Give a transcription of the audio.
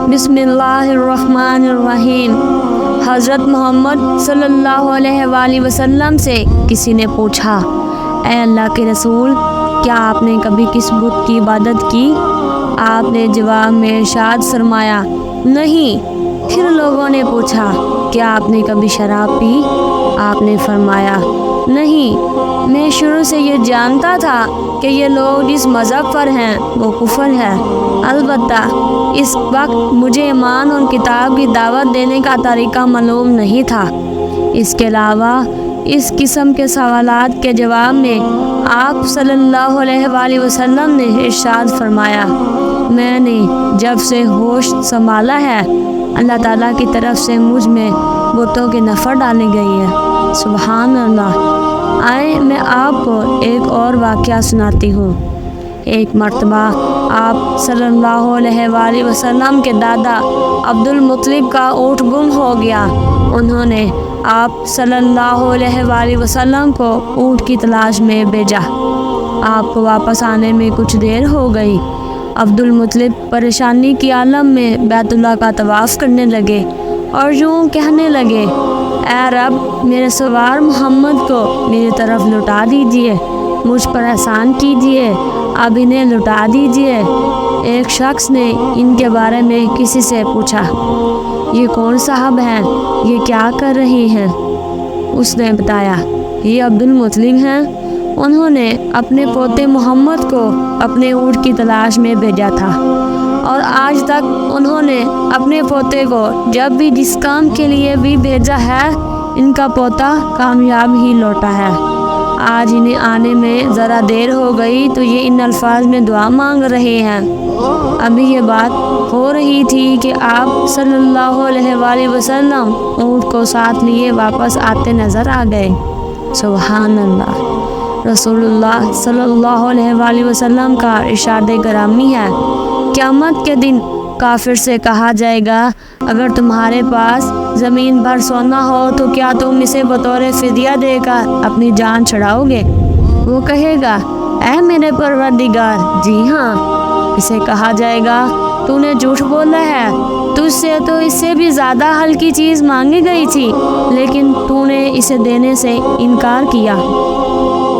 बिस्मिल्लाहिर्रहमानिर्रहीम। हज़रत मोहम्मद सल्लल्लाहु अलैहि वआलिहि वसल्लम से किसी ने पूछा, ऐ अल्लाह के रसूल, क्या आपने कभी किस बुत की इबादत की? आपने जवाब में इरशाद फरमाया, नहीं। फिर लोगों ने पूछा, क्या आपने कभी शराब पी? आपने फरमाया, नहीं। मैं शुरू से ये जानता था कि ये लोग जिस मज़हब पर हैं वो कुफर है। अलबत्ता इस वक्त मुझे ईमान और किताब की दावत देने का तरीका मालूम नहीं था। इसके अलावा इस किस्म के सवालात के जवाब में आप सल्लल्लाहु अलैहि वसल्लम ने इरशाद फरमाया, मैंने जब से होश संभाला है अल्लाह ताला की तरफ से मुझ में बुतों की नफ़रत डाली गई है। सुबहान अल्लाह। आए मैं आपको एक और वाक़या सुनाती हूँ। एक मर्तबा आप सल्लल्लाहु अलैहि वसल्लम के दादा अब्दुल मुत्तलिब का ऊँट गुम हो गया। उन्होंने आप सल्लल्लाहु अलैहि वसल्लम को ऊँट की तलाश में भेजा। आपको वापस आने में कुछ देर हो गई। अब्दुल मुत्तलिब परेशानी की आलम में बैतुल्लाह का तवाफ़ करने लगे और यूँ कहने लगे, ऐ रब, मेरे सवार मोहम्मद को मेरी तरफ लौटा दीजिए, मुझ पर एहसान कीजिए, अब इन्हें लौटा दीजिए। एक शख्स ने इनके बारे में किसी से पूछा, ये कौन साहब हैं, ये क्या कर रही हैं? उसने बताया, ये अब्दुल मुत्तलिब हैं। उन्होंने अपने पोते मोहम्मद को अपने ऊँट की तलाश में भेजा था और आज तक उन्होंने अपने पोते को जब भी जिस काम के लिए भी भेजा है, इनका पोता कामयाब ही लौटा है। आज इन्हें आने में ज़रा देर हो गई तो ये इन अल्फाज में दुआ मांग रहे हैं। अभी ये बात हो रही थी कि आप सल्लल्लाहु अलैहि वसल्लम ऊँट को साथ लिए वापस आते नज़र आ गए। सुभान अल्लाह। रसूलुल्लाह सल्लल्लाहु अलैहि वसल्लम का इरशाद गिरामी है, क़यामत के दिन काफिर से कहा जाएगा, अगर तुम्हारे पास ज़मीन भर सोना हो तो क्या तुम इसे बतौर फिदिया देकर अपनी जान छुड़ाओगे? वो कहेगा, ऐ मेरे परवरदिगार, जी हाँ। इसे कहा जाएगा, तूने झूठ बोला है, तुझसे तो इससे भी ज़्यादा हल्की चीज़ मांगी गई थी लेकिन तूने इसे देने से इनकार किया।